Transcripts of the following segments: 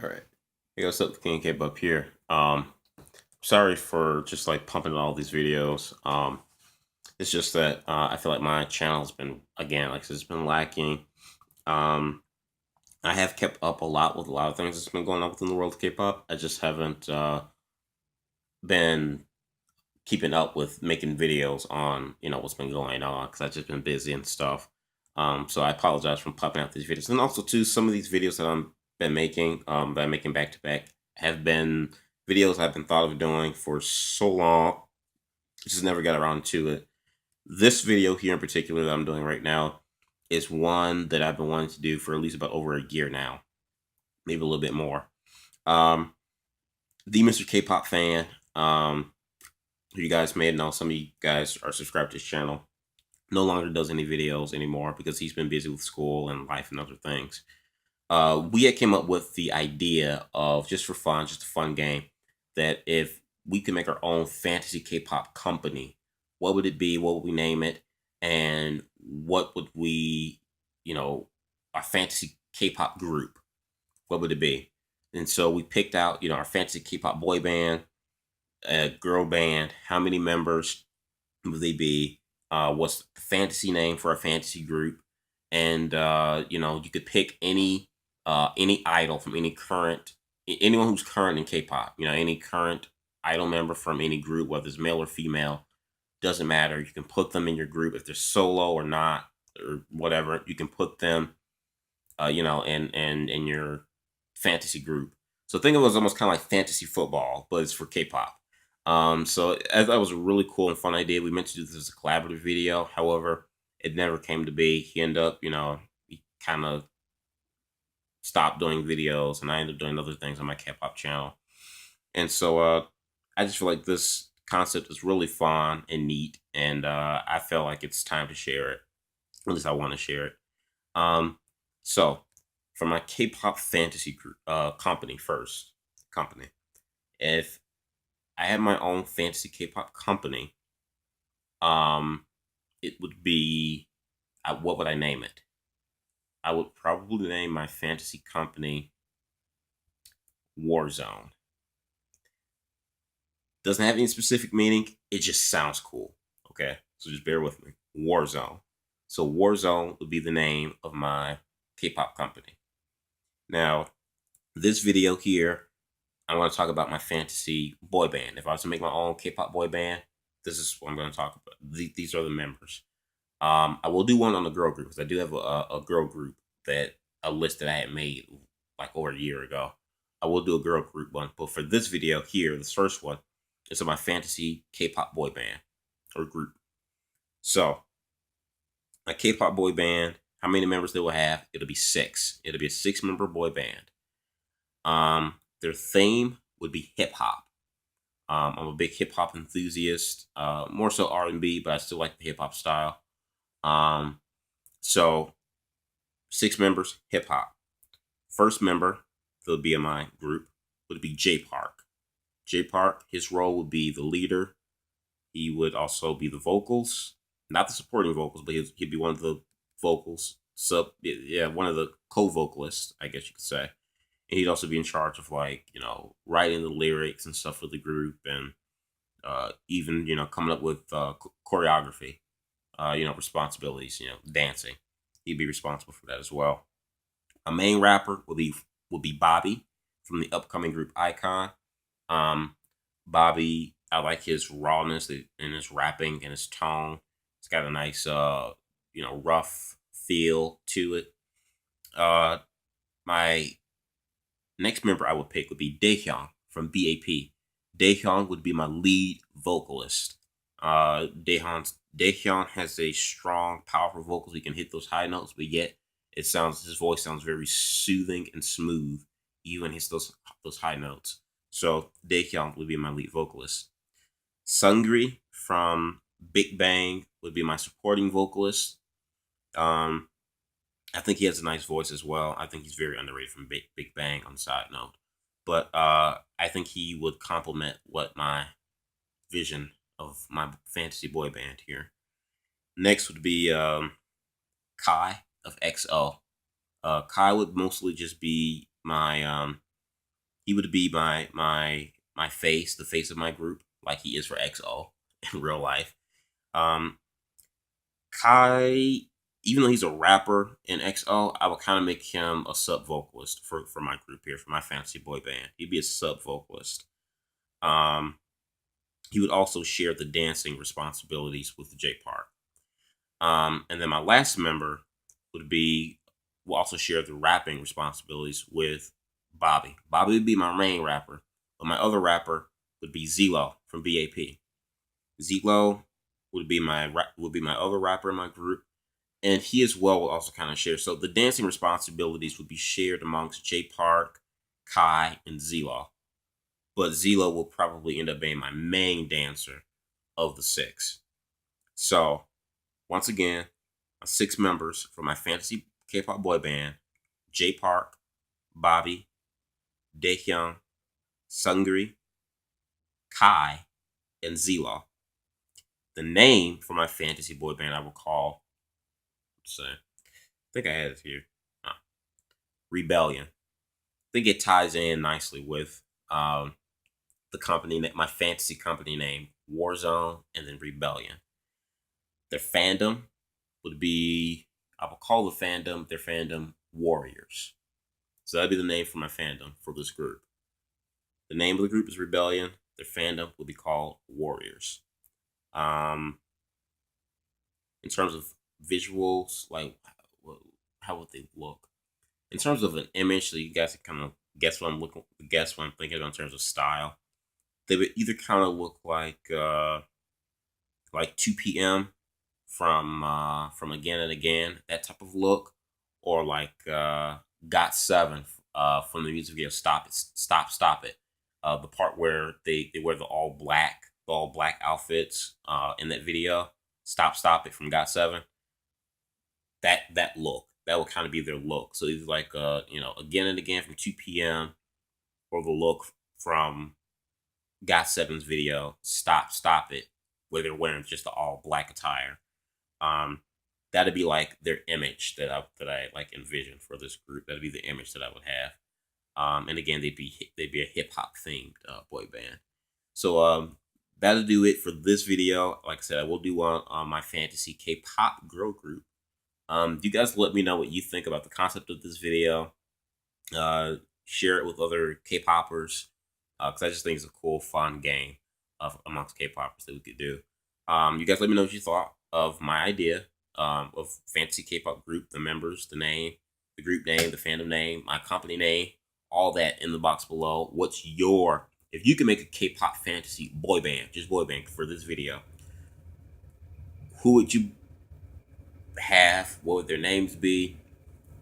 All right. Hey, what's up, Thekingofkpop here. Sorry for just like pumping all these videos. It's just that I feel like my channel's been again, like it's been lacking. Um, I have kept up a lot with a lot of things that's been going on within the world of K-pop. I just haven't been keeping up with making videos on what's been going on because I've just been busy and stuff. So I apologize for popping out these videos, and also too some of these videos that that I'm making back to back have been videos I've been thought of doing for so long, just never got around to it. This video here in particular that I'm doing right now is one that I've been wanting to do for at least about over a year now, maybe a little bit more. Um, the Mr. K-pop fan, who you guys may know, some of you guys are subscribed to his channel, no longer does any videos anymore because he's been busy with school and life and other things. We had came up with the idea of just for fun, just a fun game, that if we could make our own fantasy K-pop company, what would it be? What would we name it? And what would we, our fantasy K-pop group, what would it be? And so we picked out, our fantasy K-pop boy band, a girl band, how many members would they be? What's the fantasy name for a fantasy group? And you could pick any idol from anyone who's current in K-pop. Any current idol member from any group, whether it's male or female, doesn't matter. You can put them in your group if they're solo or not or whatever. You can put them, in your fantasy group. So think of it as almost kind of like fantasy football, but it's for K-pop. So I thought it was a really cool and fun idea. We meant to do this as a collaborative video. However, it never came to be. He ended up, he kind of stopped doing videos, and I ended up doing other things on my K-pop channel. And so I just feel like this concept is really fun and neat, and I feel like it's time to share it. At least I want to share it. Um, so for my K-pop fantasy group, company, if I had my own fantasy K-pop company, um, it would be what would I name it? I would probably name my fantasy company Warzone. Doesn't have any specific meaning. It just sounds cool. Okay, so just bear with me. Warzone. So Warzone would be the name of my K-pop company. Now, this video here, I want to talk about my fantasy boy band. If I was to make my own K-pop boy band, this is what I'm going to talk about. These are the members. I will do one on the girl group because I do have a girl group that a list that I had made like over a year ago. I will do a girl group one, but for this video here, this first one, is my fantasy K-pop boy band or group. So a K-pop boy band, how many members they will have? It'll be six. It'll be a six-member boy band. Their theme would be hip hop. I'm a big hip hop enthusiast, more so R&B, but I still like the hip hop style. Um, so six members, hip hop. First member that'll be in my group would be J Park. J Park, his role would be the leader. He would also be the vocals, not the supporting vocals, but he'd be one of the vocals, one of the co-vocalists, I guess you could say. And he'd also be in charge of like writing the lyrics and stuff for the group, and even coming up with choreography, responsibilities, dancing. He'd be responsible for that as well. A main rapper would be Bobby from the upcoming group Icon. Um, Bobby, I like his rawness in his rapping and his tone. It's got a nice, rough feel to it. My next member I would pick would be Daehyung from BAP. Daehyung would be my lead vocalist. Daehyung has a strong, powerful vocals. He can hit those high notes, but yet his voice sounds very soothing and smooth, even hits those high notes. So Daehyung would be my lead vocalist. Sungri from Big Bang would be my supporting vocalist. Um, I think he has a nice voice as well. I think he's very underrated from Big Bang on the side note. But I think he would complement what my vision of my fantasy boy band here. Next would be Kai of XO. Kai would mostly just be my He would be my face, the face of my group, like he is for XO in real life. Kai, even though he's a rapper in XO, I would kind of make him a sub vocalist for my group here, for my fantasy boy band. He'd be a sub vocalist. Um, he would also share the dancing responsibilities with J Park. And then my last member will also share the rapping responsibilities with Bobby. Bobby would be my main rapper, but my other rapper would be Zelo from BAP. Zelo would be my other rapper in my group, and he as well will also kind of share. So the dancing responsibilities would be shared amongst J Park, Kai, and Zelo. But Zelo will probably end up being my main dancer of the 6. So once again, my 6 members for my fantasy K-pop boy band: J Park, Bobby, Daehyung, Sungri, Kai, and Zelo. The name for my fantasy boy band I will call, I think I had it here, Rebellion. I think it ties in nicely with the company, my fantasy company name, Warzone, and then Rebellion. Their fandom would be, I will call their fandom Warriors. So that'd be the name for my fandom for this group. The name of the group is Rebellion. Their fandom will be called Warriors. In terms of visuals, like how would they look? In terms of an image, so you guys can kind of guess what I'm thinking of in terms of style. They would either kind of look like 2 p.m. from Again and Again, that type of look, or like GOT7 from the music video Stop It. The part where they wear the all black outfits in that video, Stop It from GOT7. That look, that will kind of be their look. So either like Again and Again from 2 p.m. or the look from GOT7's video Stop It, where they're wearing just the all black attire. That'd be like their image that I like envision for this group. That'd be the image that I would have. And again, they'd be a hip hop themed boy band. So that'll do it for this video. Like I said, I will do one on my fantasy K-pop girl group. You guys let me know what you think about the concept of this video. Share it with other K-poppers, because I just think it's a cool, fun game amongst K-poppers that we could do. You guys let me know what you thought of my idea of fantasy K-pop group, the members, the name, the group name, the fandom name, my company name, all that in the box below. If you can make a K-pop fantasy boy band, just boy band for this video, who would you have? What would their names be?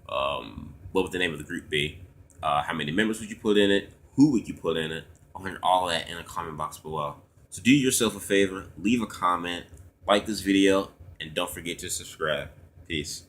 What would the name of the group be? How many members would you put in it? Who would you put in it? I want all that in the comment box below. So do yourself a favor, leave a comment, like this video, and don't forget to subscribe. Peace.